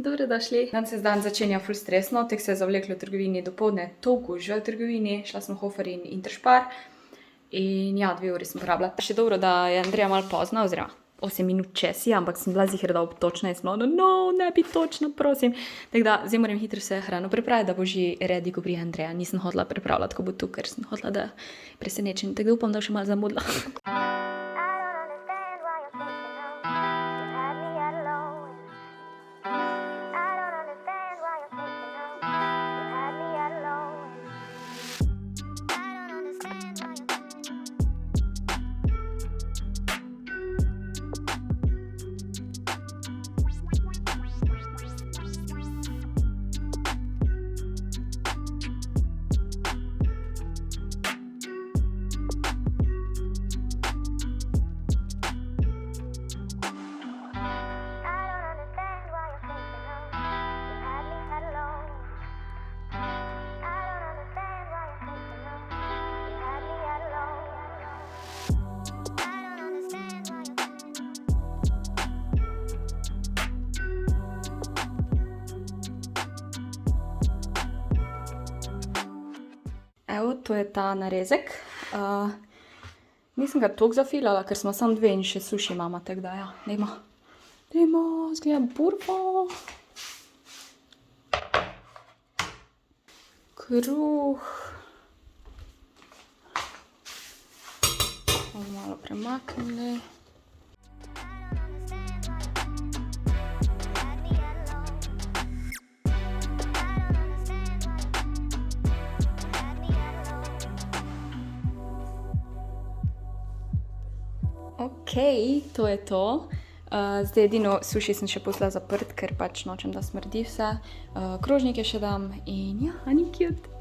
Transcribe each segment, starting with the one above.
dobro došli. Dan se dan začenja ful stresno, tek se je zavleklo v trgovini dopoldne, toliko že v trgovini, šla smo v Hofer in Interspar in ja, 2 uri sem porabila. Še dobro, da je Andreja malo pozna, oziroma 8 minut čez je, ampak sem bila zihra, da bo točna in sem bila, no, ne bi točno, prosim. Tako da, zdaj moram hitro se hrano pripraviti, da bo že ready, ko prije Andreja. Nisem hodila pripravljati, ko bo tu, ker sem hodila, da presenečen. Tako da upam, da še malo zamudila. Evo, to je ta narezek. Nisem ga toliko zafilala, ker smo samo 2 in še suši imamo, tako da ja, dajmo, zgleda burbo. Kruh. Bomo malo premaknili. Okej, to je to. Zdaj edino suši sem še pustila zaprt, ker pač nočem, da smrdi vse. Krožnike še dam in ja, ni cute.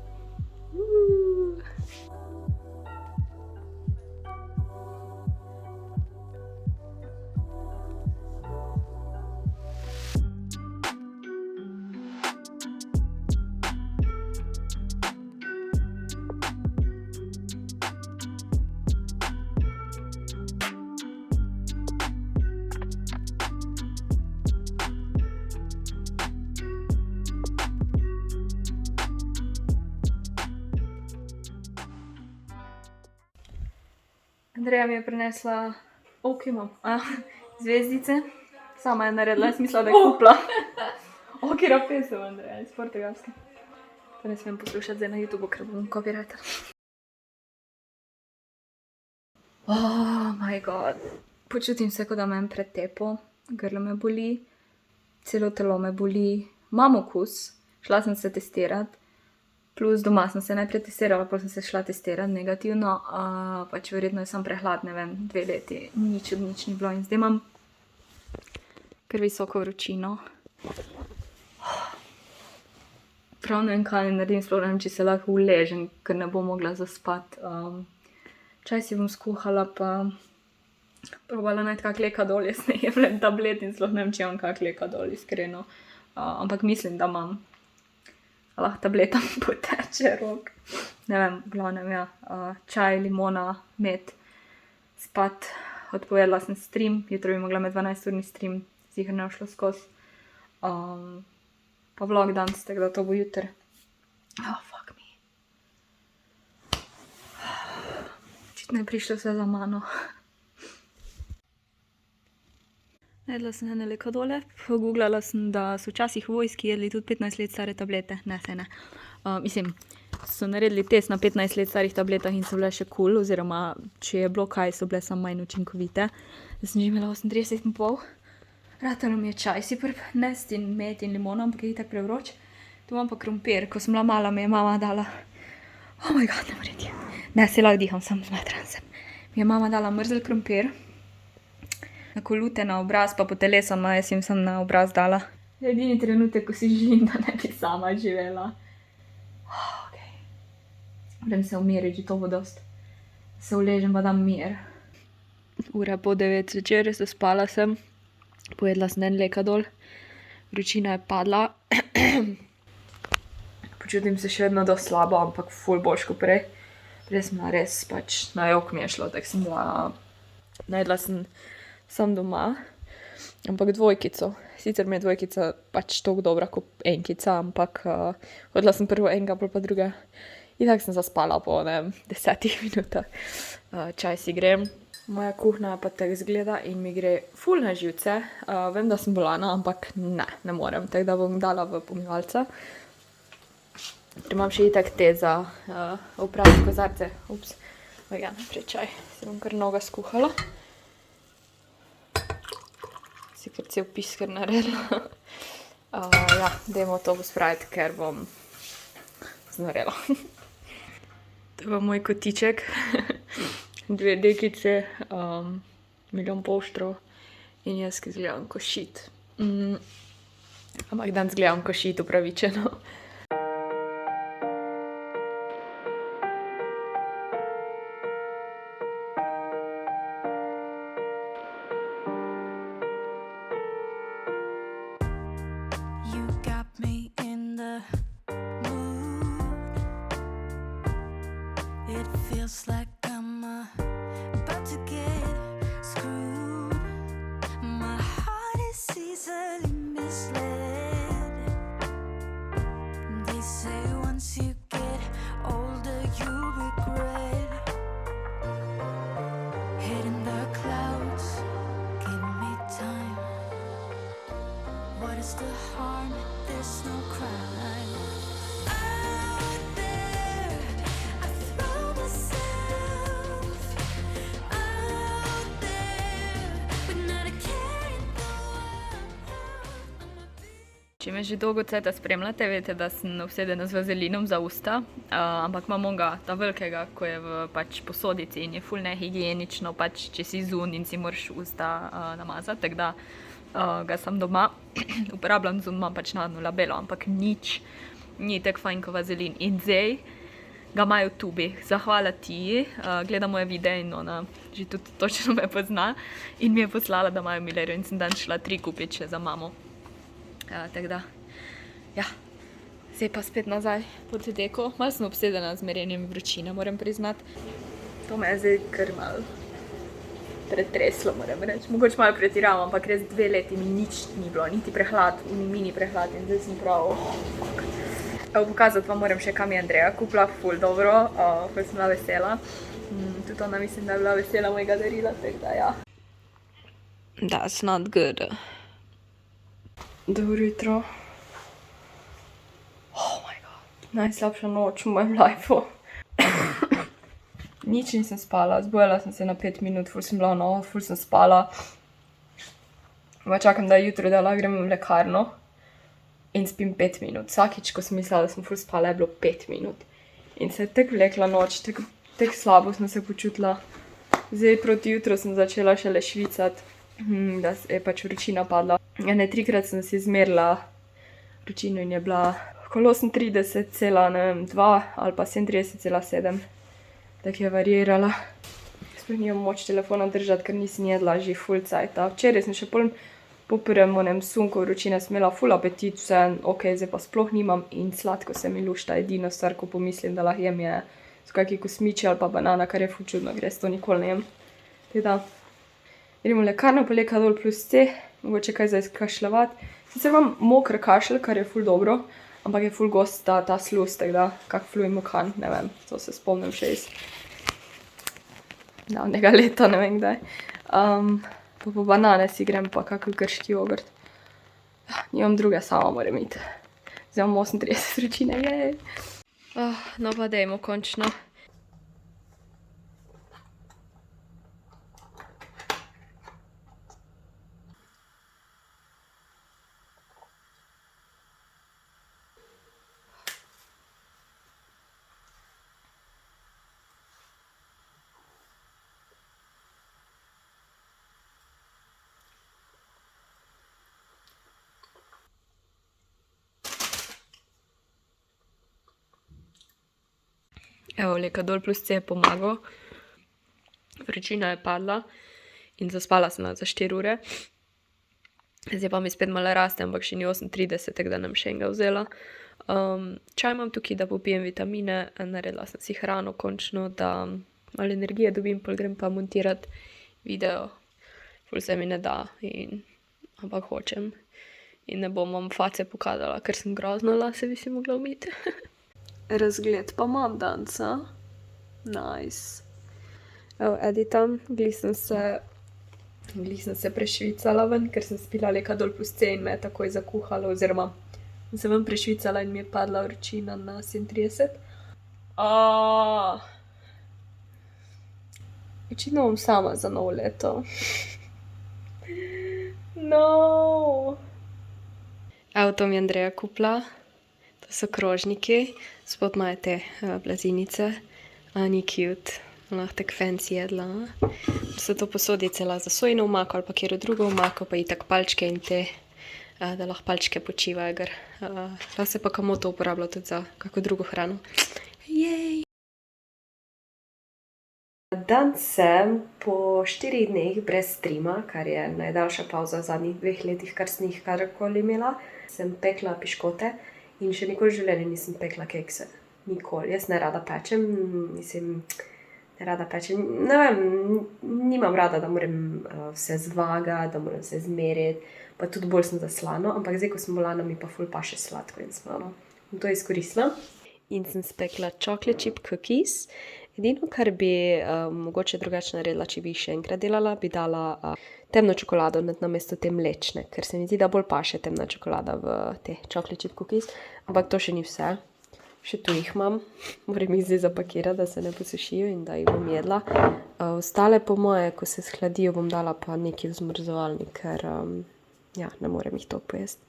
Andreja mi je prinesla zvezdice. Sama je naredila, jaz mislila, da je kupila. Katera pesem, Andreja, iz Portugalske. To ne smem poslušati zdaj na YouTubeu, ker bom copywriter. Oh my god. Počutim se, kot da imam pretepo. Grlo me boli, celo telo me boli. Imam okus, šla sem se testirati. Plus doma sem se najprej testirala, potem sem se šla testirati negativno, pač verjetno je sam prehlad, ne vem, 2 leti, nič od nič ni bilo in zdaj imam kar visoko vročino. Prav ne vem, kaj ne naredim, sploh ne vem, če se lahko uležem, ker ne bom mogla zaspati. Čaj si bom skuhala, pa probala najti kak lekadol, jaz ne jemljem tablet in sploh ne vem, če imam kak lekadol, iskreno. Ampak mislim, da imam. Lahko tabletam poteče rok. Ne vem, glavnem, ja. Čaj, limona, med, spat. Odpovedala sem stream, jutro bi mogla imeti 12-urni stream, ziher ne šlo skozi. Pa vlog danes, tako da to bo jutr. Oh, fuck me. Očitno je prišlo vse za mano. Najedla sem ene lekadole, pogooglala sem, da so včasih v vojski jedli tudi 15 let stare tablete. Ne, se ne. Mislim, so naredili test na 15 let starih tabletah in so bile še cool, oziroma če je bilo kaj, so bile samo manj učinkovite. Zdaj sem že imela 38,5. Ratalo mi je čaj si nesti in med in limono, ampak je itak prevroč. Tu imam pa krompir, ko sem bila mala, mi je mama dala. Oh my god, ne morem. Ne, se lahko diham, sam zmetran sem. Mi je mama dala mrzel krompir. Kolute na obraz, pa po telesoma, jaz jim sem na obraz dala. Edini trenutek, ko si želim, da ne bi sama živela. Okay. Moram se umiriti, že to bo dost. Se uležem, pa dam mir. Ura po 9 večer, zaspala sem. Pojedla sem en lekadol. Vročina je padla. Počutim se še vedno dost slabo, ampak ful boljš kot prej. Prej sem bila res, pač na jok mi je šlo, tako sem bila. Najedla sem sam doma. ampak dvojkico. Sicer mi je dvojkica pač toliko dobra kot enkica, ampak hodila sem prvo enega, pol pa druga. In tako sem zaspala po, ne vem, 10 minutah. Čaj si grem. Moja kuhna pa tako izgleda in mi gre ful na živce. Vem, da sem bolana, ampak ne morem. Tako da bom dala v pomivalca. Ker imam še itak te za oprati kozarce. Ups, ja, naprej čaj. Si bom kar noga skuhala. Si kar cel pisker naredila. Ja, dajmo to pospraviti, ker bom znorela. To je pa moj kotiček. 2 dekice, milijon poštrov in jaz, ki izgledam ko shit. Ampak danes izgledam ko shit upravičeno. Če me že dolgo cajta spremljate, veste, da sem obsedena z vazelinom za usta, ampak imam onga, ta velikega, ko je v pač posodici in je ful nehigienično, pač če si zun in si moraš usta namazati, tako da ga sem doma, uporabljam zun, imam pač navadno labelo, ampak nič ni tako fajn kot vazelin. In zdaj ga imajo v tubi. Zahvala ti, gleda moje videe in ona že tudi točno me pozna in mi je poslala, da imajo Millerju in sem danes šla 3 kupiti še za mamo. Tako da, ja, zdaj pa spet nazaj pod deko. Malo sem obsedena z merjenjem vročine, moram priznati. To me je zdaj kar malo pretreslo, moram reči. Mogoče malo pretiravam, ampak res 2 leti mi nič ni bilo, niti prehlad, mini prehlad in zdaj sem prav, Evo, pokazati vam moram še, kam je Andreja kupila, ful dobro, ful sem bila vesela. Tudi ona mislim, da je bila vesela mojega darila, tako da ja. That's not good. Dobro jutro. Oh my god. Najslabša noč v mojem lifeu. Nič nisem spala, zbojala sem se na 5 minut, ful sem bila nova, ful sem spala. Pa čakam, da je jutro, da lahko grem v lekarno in spim 5 minut. Vsakič, ko sem mislila, da sem ful spala, je bilo 5 minut. In se je tako vlekla noč, tako slabo sem se počutila. Zdaj proti jutru sem začela šele švicati, da je pač vročina padla. 3-krat sem si izmerila vročino in je bila okoli 38,2 ali pa 37,7. Tako je variirala. Sploh nimam moč telefona držati, ker nisem jedla že ful cajta. Včeraj sem še po prvem onem sunku vročine sem imela ful apetit, vse ok, zdaj pa sploh nimam in sladko se mi lušta. Edina stvar, ko pomislim, da lahko jem, so kakšni kosmiči ali pa banana, kar je ful čudno, ker jaz to nikoli ne jem. Tako da, gremo v lekarno, poleka dol plus C, mogoče kaj za izkašljevati. Sicer imam moker kašelj, kar je ful dobro, ampak je ful gost ta sluz, tako da, kak fluid mokan, ne vem, to se spomnim še iz davnega leta, ne vem kdaj. Pa po banane si grem, pa kakor grški jogurt. Nimam druge, sama moram iti. Zdaj imam 38 vročine, jej. No pa dajmo končno. Evo, Lekadol plus C je pomagal. Vročina je padla in zaspala sem za 4 ure. Zdaj pa mi spet malo raste, ampak še ni 38, tako da nam še enega vzela. Čaj imam tukaj, da popijem vitamine, naredila sem si hrano končno, da malo energije dobim, pol grem pa montirati video. Ful se mi ne da in ampak hočem. In ne bom vam face pokazala, ker sem grozno, lase bi si mogla umiti. Razgled pa imam danes, a? Nice. Evo, editam, glih sem se prešvicala ven, ker sem spila leka dol po sceni in me je takoj zakuhalo, oziroma sem se ven prešvicala in mi je padla vročina na 37. Očitno bom sama za novo leto. No. Evo, to mi je Andreja kupila. To so krožniki, spod imajo te blazinice. Ni cute. Lahko tako fancy jedla. Se to posodi cela za sojino omako ali pa kjero drugo omako, pa itak palčke in te, da lahko palčke počivajo, ker lahko se pa kamoto uporablja tudi za kako drugo hrano. Jej! Danes sem po 4 dneh brez streama, kar je najdaljša pavza v zadnjih 2 letih, kar sem jih kadarkoli imela. Sem pekla piškote in še nikoli v življenju nisem pekla kekse. Nikoli. Jaz ne rada pečem, ne vem, nimam rada, da moram vse zvagati, da moram vse zmeriti, pa tudi bolj sem za slano, ampak zdaj, ko sem bolana, mi pa ful paše sladko in slano. In to izkoristila. In sem spekla chocolate chip cookies. Edino, kar bi mogoče drugače naredila, če bi jih še enkrat delala, bi dala temno čokolado namesto te mlečne, ker se mi zdi, da bolj paše temna čokolada v te chocolate chip cookies. Ampak to še ni vse. Še tu jih imam. Moram jih zdaj zapakirati, da se ne posušijo in da jih bom jedla. Ostale po moje, ko se shladijo, bom dala pa nekaj v zmrzovalnik, ker ne morem jih toliko pojesti.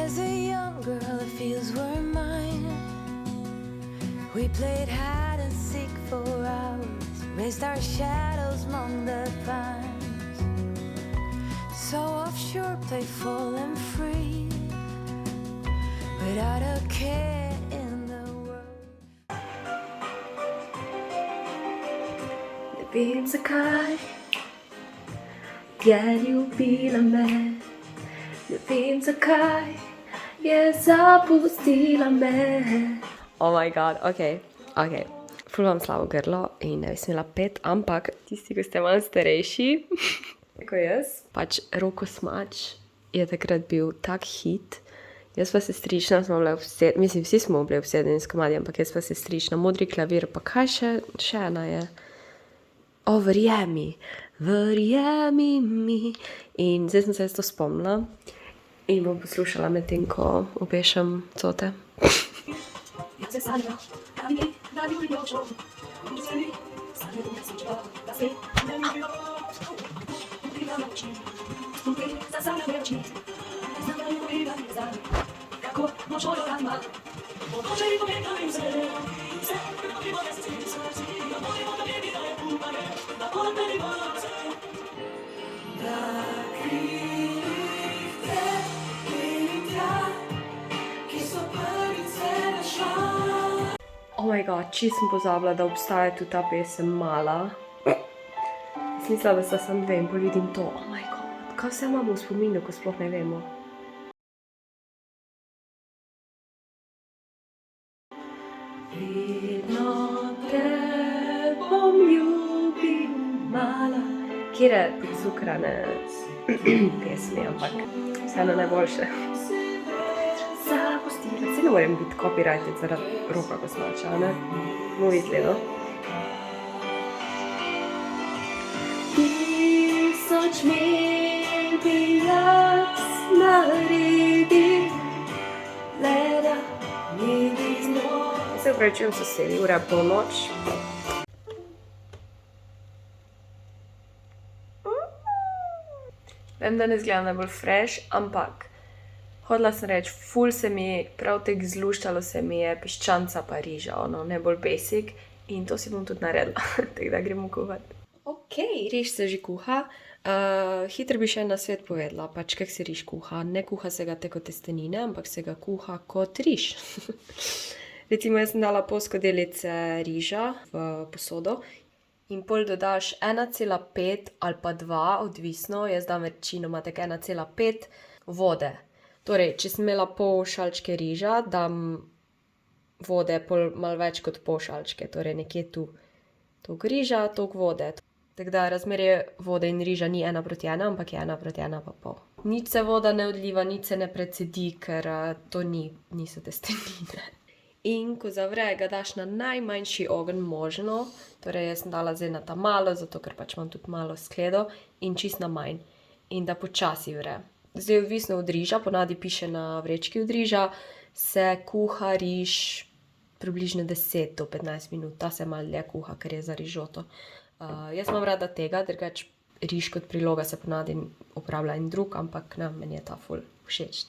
As a young girl, the fields were mine. We played hide and seek for hours, raised our shadows among the pines. So offshore, playful and free, without a care in the world. Ljubim zakaj, je ljubila me. Ljubim zakaj, je zapustila me. Oh my god, ok. Ful imam slabo grlo in ne bi smela peti, ampak tisti, ki ste malo starejši, kot jaz, pač Roko Smač je takrat bil tak hit. Jaz pa sestrična smo bile mislim, vsi smo bili obsedeni s komadi, ampak jaz pa sestrična, Modri klavir, pa kaj še ena je? O, verjemi mi. In zdaj sem se jaz to spomnila in bom poslušala medtem, ko obešam cote. Oh my god, čisto sem pozabila, da obstaja tudi ta pesem Mala. Jaz mislila, da sta samo dve in pol vidim to. Oh my god, kaj vse imamo v spominu, ko sploh ne vemo. Vedno te bom ljubil, mala. Kjere pocukrane pesmi, ampak vseeno najboljše. Saj ne morem biti copyrighted zaradi Roka Smača, ne? Bomo videli, no? Tisoč mil bi jaz naredil, le da mi bi znal. Se upravičujem sosedi, ura je polnoč. Vem, da ne izgledam najbolj fresh, ampak hodila sem reči, ful se mi, prav tako zluščalo se mi je piščanca pa riža, najbolj basic, in to si bom tudi naredila, tako da gremo kuhati. Ok, riž se že kuha. Hitro bi še en nasvet povedala, pač kak se riž kuha. Ne kuha se ga tako testenine, ampak se ga kuha kot riž. Recimo, jaz sem dala pol skodelice riža v posodo in pol dodaš 1,5 ali pa 2, odvisno, jaz dam večinoma tako 1,5 vode. Torej, če sem imela pol šalčke riža, dam vode pol malo več kot pol šalčke, torej nekje tu. Toliko riža, toliko vode. Tako da razmerje vode in riža ni 1:1, ampak je 1:1,5. Nič se voda ne odliva, nič se ne precedi, ker to niso testenine. In ko zavre, ga daš na najmanjši ogenj možno, torej jaz sem dala zdaj na ta malo, zato ker pač imam tudi malo skledo in čist na manj. In da počasi vre. Zdaj odvisno od riža, ponavadi piše na vrečki od riža, se kuha riž približno 10 do 15 minut, ta se malo dlje kuha, ker je za rižoto. Jaz imam rada tega, drugače riž kot priloga se ponavadi uporablja en drug, ampak ne, meni je ta ful všeč.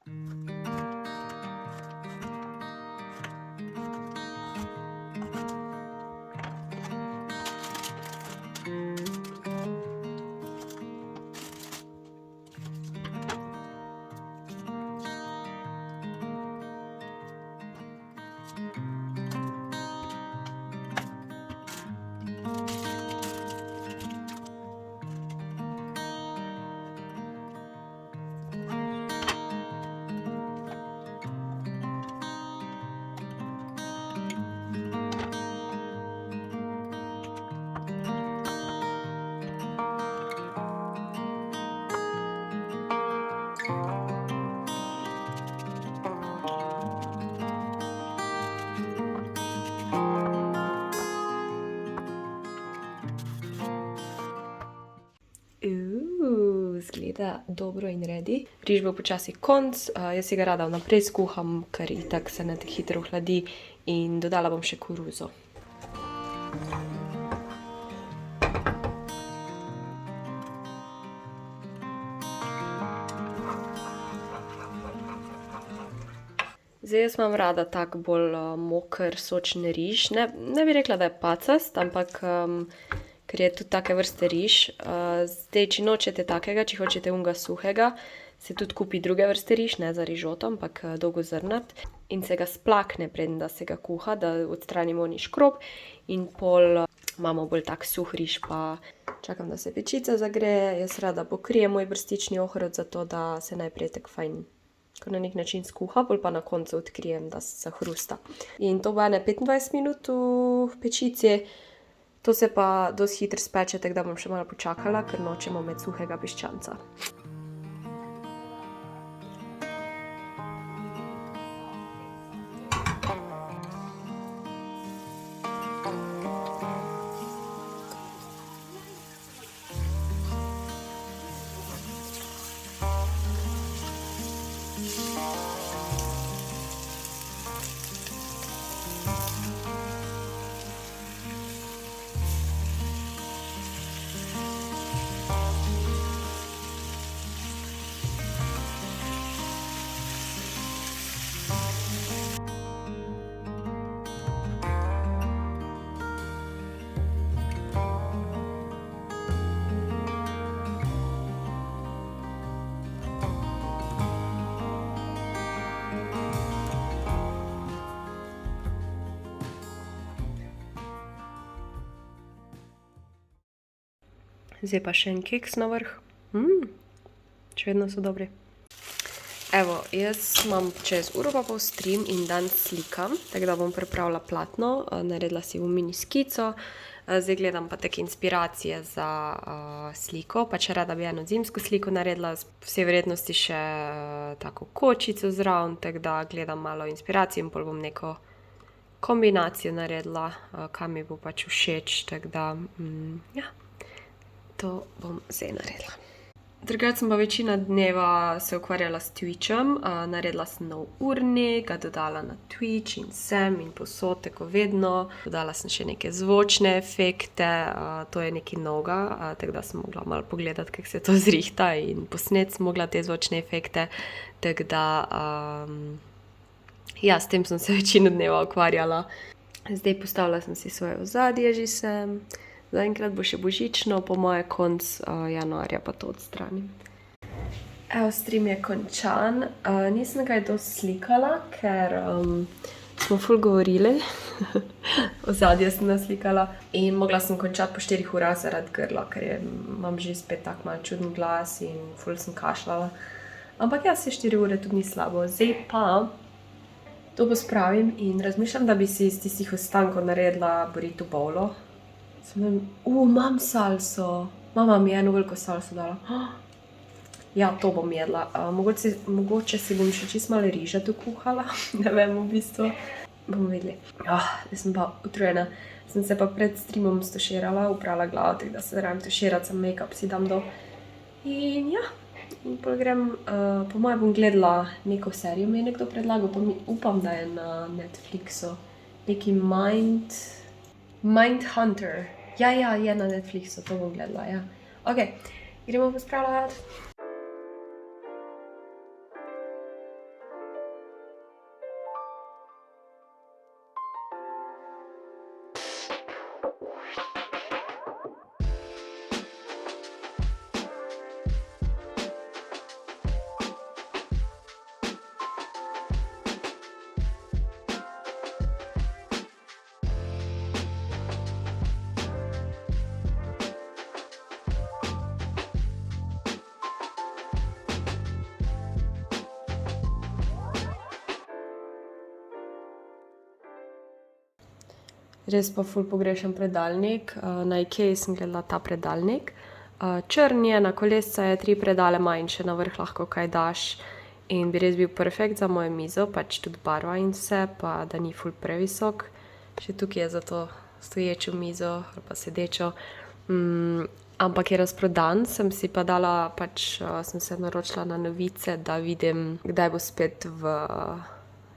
Zgleda dobro in ready. Riž bo počasi konc, jaz si ga rada vnaprej skuham, ker itak se ne tako hitro ohladi in dodala bom še koruzo. Zdaj jaz imam rada tak bolj moker, sočen riž. Ne bi rekla, da je pacast, ampak ker je tudi take vrste riž. Zdaj, če nočete takega, če hočete unga suhega, se tudi kupi druge vrste riž, ne za rižoto, ampak dolgozrnat. In se ga splakne, preden da se ga kuha, da odstranimo oni škrob. In pol imamo bolj tak suh riž, pa čakam, da se pečica zagreje. Jaz rada pokrijem moj brstični ohrovt, zato da se najprej tako fajn na nek način skuha, pol pa na koncu odkrijem, da se zahrusta. In to bo 25 minut v pečici. To se pa dosti hitro speče, tako da bom še malo počakala, ker nočemo imeti suhega piščanca. Zdaj pa še en keks na vrh. Še vedno so dobri. Evo, jaz imam čez uro pa pol stream in dan slikam, tako da bom pripravila platno, naredila si v mini skico. Zdaj gledam pa take inspiracije za sliko, pa če rada bi eno zimsko sliko naredila, vse verjetnosti še tako kočico zraven, tako da gledam malo inspiracij in pol bom neko kombinacijo naredila, kam mi bo pač všeč, tako da, ja. To bom zdaj naredila. Drugače sem pa večina dneva se ukvarjala s Twitchom. Naredila sem nov urnik, ga dodala na Twitch in sem in posod, tako vedno. Dodala sem še neke zvočne efekte, to je nekaj novega, tako da sem mogla malo pogledati, kako se to zrihta in posnet sem mogla te zvočne efekte. Tako da, ja, s tem sem se večino dneva ukvarjala. Zdaj postavila sem si svoje ozadje že sem. Zaenkrat bo še božično, po moje konc januarja pa to odstranim. Evo, stream je končan. Nisem kaj dosti slikala, ker smo ful govorili. Ozadje sem naslikala. In mogla sem končati po 4 urah zaradi grla, ker imam že spet tak malo čuden glas in ful sem kašljala. Ampak ja, se 4 ure tudi ni slabo. Zdaj pa to pospravim in razmišljam, da bi si iz tistih ostankov naredila burrito bowlo. Imam salso. Mama mi je eno veliko salso dala. Ja, to bom jedla. Mogoče si bom še čist malo riža tu kuhala. Ne vem, v bistvu. Bomo videli. Zdaj sem pa utrujena. Sem se pa pred streamom stuširala, uprala glavo, tako da se rabim tuširati, sem make-up si dam dol. In ja, in pol grem, po moje bom gledala neko serijo, mi je nekdo predlagal, pa upam, da je na Netflixu. Neki Mindhunter. Ja, je na Netflixu, to bom gledala, ja. Ok, gremo pospravljati. Res pa ful pogrešam predalnik. Na Ikei sem gledala ta predalnik. Črn je, na kolesca je 3 predale manjše, na vrh lahko kaj daš. In bi res bil perfekt za mojo mizo, pač tudi barva in vse, pa da ni ful previsok. Še tukaj je za to stoječo mizo ali pa sedečo. Ampak je razprodan, sem si pa dala, pač sem se naročila na novice, da vidim, kdaj bo spet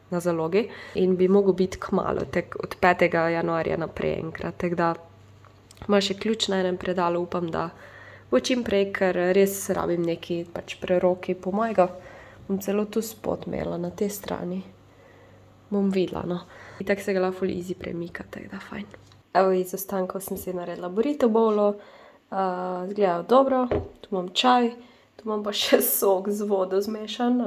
na zalogi in bi mogel biti kmalu, od 5. januarja naprej enkrat. Tako da ima še ključ na enem predalu, upam, da bo čim prej, ker res rabim neki pač preroki po mojega. Bom celo tu spod imela na tej strani. Bom videla, no. In tako se ga lahko ful easy premika, tako da fajn. Evo, iz ostankov sem si naredila burrito bowlo. Zgledajo dobro, tu imam čaj, tu imam pa še sok z vodo zmešan.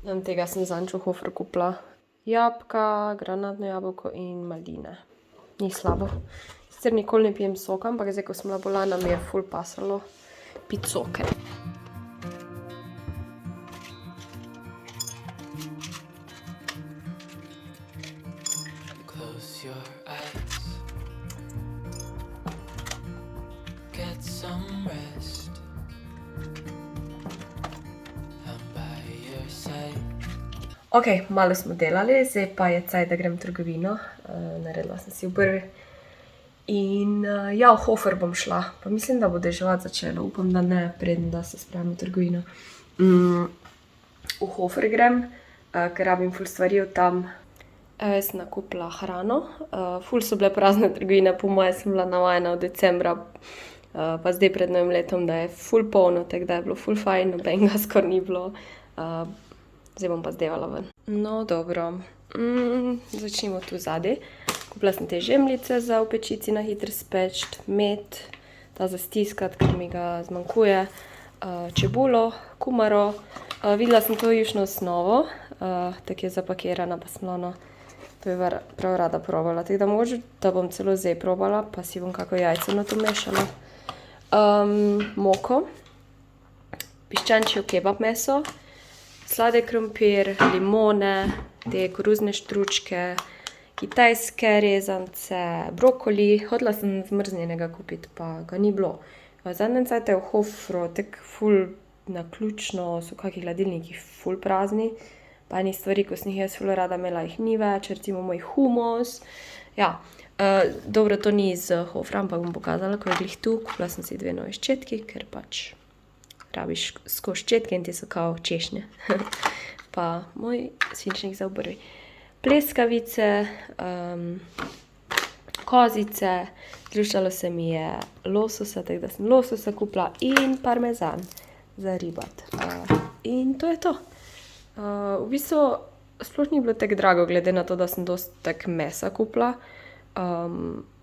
Tega sem zadnjič v Hoferju kupila. Jabolka, granatno jabolko in maline. Ni slabo. Sicer nikoli ne pijem soka, ampak zdaj, ko sem bila bolana, mi je ful pasalo piti soke. Close your eyes. Get some rest. Ok, malo smo delali, zdaj pa je caj, da grem v trgovino. Naredila sem si obrvi. In ja, v Hofer bom šla. Pa mislim, da bo deževati začelo. Upam, da ne, preden da se spravim v trgovino. V Hofer grem, ker rabim ful stvari od tam. Jaz sem nakupila hrano. Ful so bile prazne trgovine, po moje sem bila navajena od decembra. Pa zdaj pred novim letom, da je ful polno, tako da je bilo ful fajn, nobenega skoraj ni bilo. Zdaj bom pa zdevala ven. No, dobro. Začnimo tu zadaj. Kupila sem te žemljice za v pečici na hitro speč, med, ta za stiskat, ker mi ga zmanjkuje, čebulo, kumaro. Videla sem to jušno osnovo, tako je zapakirana, pa sem ono, to je prav rada probala. Tako da mogoče, da bom celo zdaj probala, pa si bom kako jajce na to mešala. Moko, piščančjo kebab meso, sladek krompir, limone, te koruzne štručke, kitajske rezance, brokoli. Hotela sem zmrznjenega kupiti, pa ga ni bilo. Zadnjem cajtu je v Hoferju tako ful naključno, so kakšni hladilniki ful prazni. Pa eni stvari, ko sem jih jaz ful rada imela, jih ni več, recimo moj hummus. Ja, dobro, to ni iz Hoferja, ampak bom pokazala, ko je glih tu. Kupila sem si 2 nove ščetki, ker pač rabiš skozi ščetke in ti so kao češnje. Pa moj svinčnik za obrvi. Pleskavice, kozice, zluščalo se mi je lososa, tako da sem lososa kupila in parmezan za ribati. In to je to. V bistvu sploh ni bilo tako drago, glede na to, da sem dosti tak mesa kupila.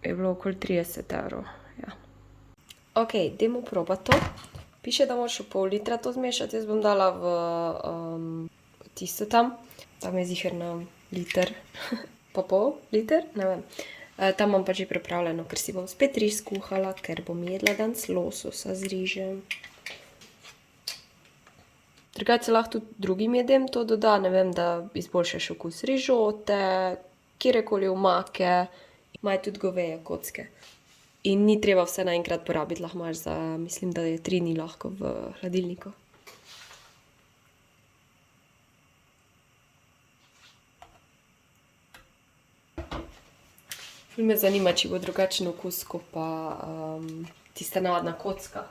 Je bilo okoli 30 €. Ja. Ok, dajmo probati to. Piše, da moraš v pol litra to zmešati, jaz bom dala v tisto tam. Tam je ziher na liter, pa pol liter, ne vem. Tam imam pa že pripravljeno, ker si bom spet riž skuhala, ker bom jedla danes lososa z rižem. Drugače lahko tudi drugim jedem to doda, ne vem, da izboljšaš okus rižote, kjerekoli omake, imajo tudi goveje kocke. In ni treba vse naenkrat porabiti, lahko imaš za, mislim, da je 3 dni lahko v hladilniku. Ful me zanima, če bo drugačen okus, kot pa tista navadna kocka.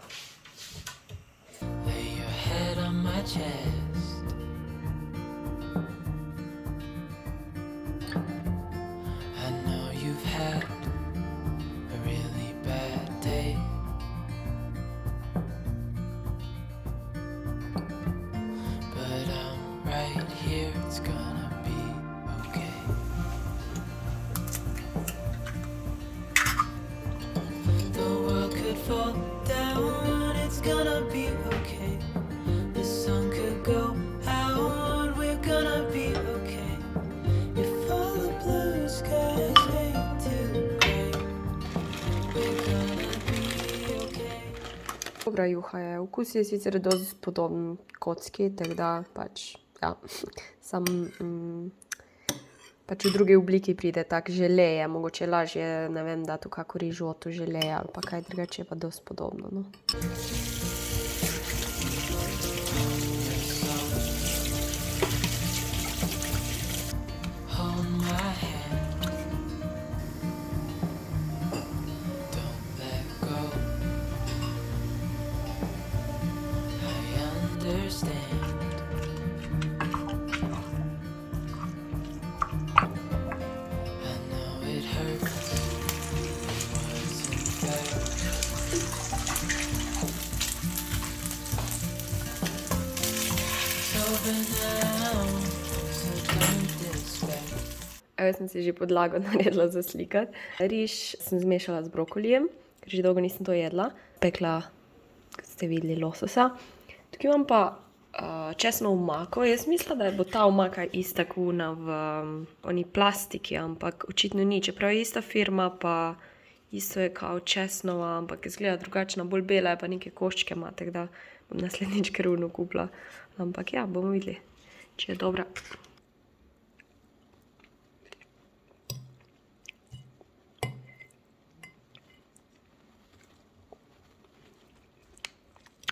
Lay your head on my chest. I know you've had a really bad day, but I'm right here, it's gonna be okay. The world could fall down, it's gonna be okay. The sun could go out, we're gonna be okay. If all the blue skies ain't too gray, we're gonna be okay. Dobra juha je. Okus je sicer dosti podoben kocki, tako da pač, ja, pač v drugi obliki pride tak želeje, mogoče lažje, ne vem, dati v kako rižoto želeje ali pa kaj drugače, je pa dosti podobno, no. Hold my hand, don't let go. I understand. I know it hurts, it wasn't fair. It's over now, so don't despair. Evo, sem si že podlago naredila za slikati. Riž sem zmešala z brokolijem, ker že dolgo nisem to jedla. Pekla, kot ste videli, lososa. Tukaj imam pa česno omako. Jaz mislila, da bo ta omaka ista kuna v oni plastiki, ampak očitno ni. Čeprav je ista firma, pa isto je kao česnova, ampak izgleda drugačna, bolj bela, pa neke koščke ima, tako da bom naslednjič krvno kupila. Ampak ja, bomo videli, če je dobra.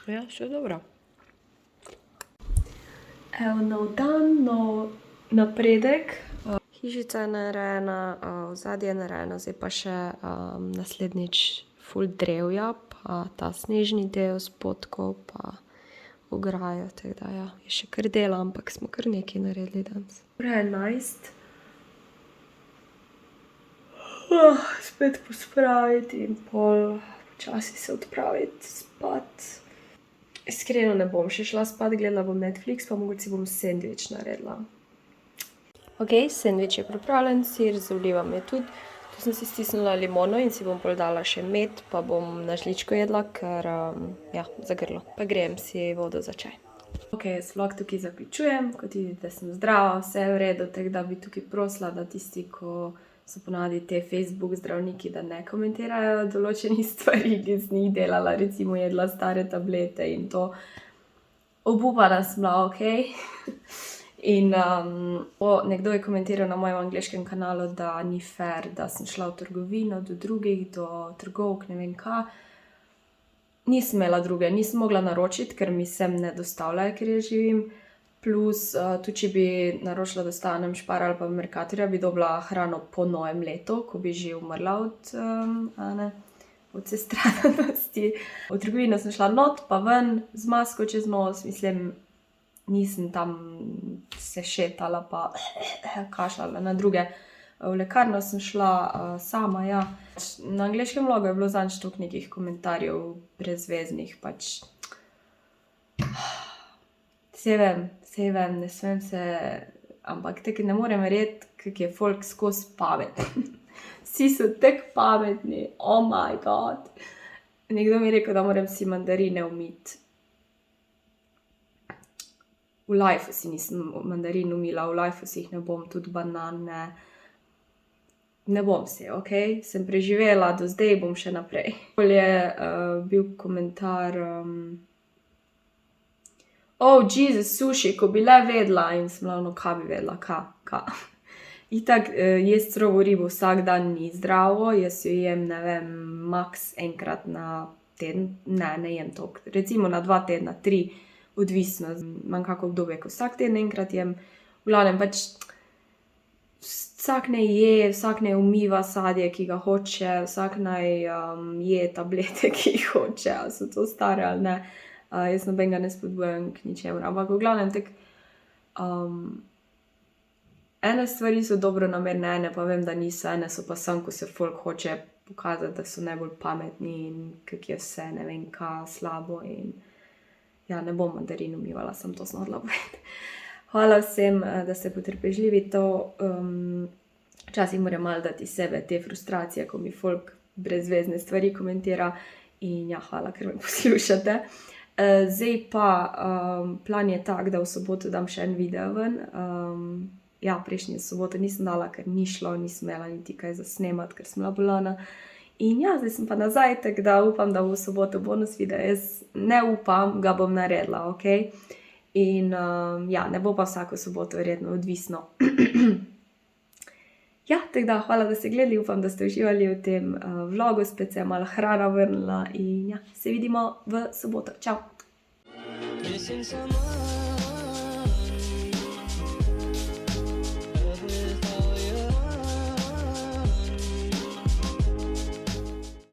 Ja, še je dobra. Evo, nov dan, nov napredek. Hišica je narejena, ozadje je narejeno, zdaj pa še naslednjič ful drevja, pa ta snežni del spodkov, pa ograjo, tako da ja, je še kar dela, ampak smo kar nekaj naredili danes. Ura je 11. Spet pospraviti in pol počasi se odpraviti spat. Iskreno ne bom še šla spat, gledala bom Netflix, pa mogoče si bom sendvič naredila. Ok, sendvič je pripravljen, sir z olivami je tudi. Tu sem si stisnila limono in si bom pol dala še med, pa bom na žličko jedla, ker ja, za grlo. Pa grejem si vodo za čaj. Ok, jaz vlog tukaj zaključujem. Kot vidite, sem zdrava, vse je v redu, tako da bi tukaj prosila, da tisti, ko so ponavadi te Facebook zdravniki, da ne komentirajo določenih stvari, ki sem jih delala, recimo jedla stare tablete in to. Obupana sem bila, ok. In nekdo je komentiral na mojem angleškem kanalu, da ni fair, da sem šla v trgovino do drugih, do trgovk, ne vem kaj. Nisem imela druge, nisem mogla naročiti, ker mi sem ne dostavljajo, ker je živim. Plus, tudi če bi naročila dostavo na Špar ali pa Mercatorja, bi dobila hrano po novem letu, ko bi že umrla od sestradanosti. V trgovino sem šla not, pa ven, z masko čez nos, mislim, nisem tam se šetala pa kašljala na druge. V lekarno sem šla sama, ja. Na angleškem vlogu je bilo zadnjič toliko nekih komentarjev brezveznih, pač. Saj vem, ne smem se, ampak tako ne morem verjeti, kako je folk skozi pametni. Vsi so tako pametni, oh my god. Nekdo mi je rekel, da moram si mandarine umiti. V lifeu si nisem mandarin umila, v lifeu si jih ne bom, tudi banane. Ne bom si, ok? Sem preživela, do zdaj bom še naprej. Pol je bil komentar Oh, Jezus, suši, ko bi le vedela in sem bila, no, kaj bi vedela, kaj. Itak, jesti surovo ribo vsak dan ni zdravo, jaz jo jem, ne vem, maks enkrat na teden, ne jem toliko, recimo na 2 tedna, 3, odvisno, imam kako obdobje, ko vsak teden enkrat jem, v glavnem pač vsak naj je, vsak naj umiva sadje, ki ga hoče, vsak naj je tablete, ki jih hoče, ali so to stare ali ne. Jaz nobenega ne spodbujam k ničemur, ampak v glavnem tak, ene stvari so dobronamerne, ene pa vem, da niso, ene so pa samo, ko se folk hoče pokazati, da so najbolj pametni in kako je vse, ne vem, kaj slabo in ja, ne bom mandarin umivala, sem to znala povedati. Hvala vsem, da ste potrpežljivi, to včasih moram malo dati iz sebe te frustracije, ko mi folk brezvezne stvari komentira in ja, hvala, ker me poslušate. Zdaj pa plan je tak, da v soboto dam še en video ven. Ja, prejšnjo soboto nisem dala, ker ni šlo, nisem imela niti kaj za snemati, ker sem bila bolana. In ja, zdaj sem pa nazaj, tako da upam, da bo v soboto bonus video. Jaz ne upam, ga bom naredila, ok? In ja, ne bo pa vsako soboto verjetno odvisno. Ja, tako da hvala, da ste gledali, upam, da ste uživali v tem vlogu, spet se je malo hrana vrnila in ja, se vidimo v soboto. Čau! Missing someone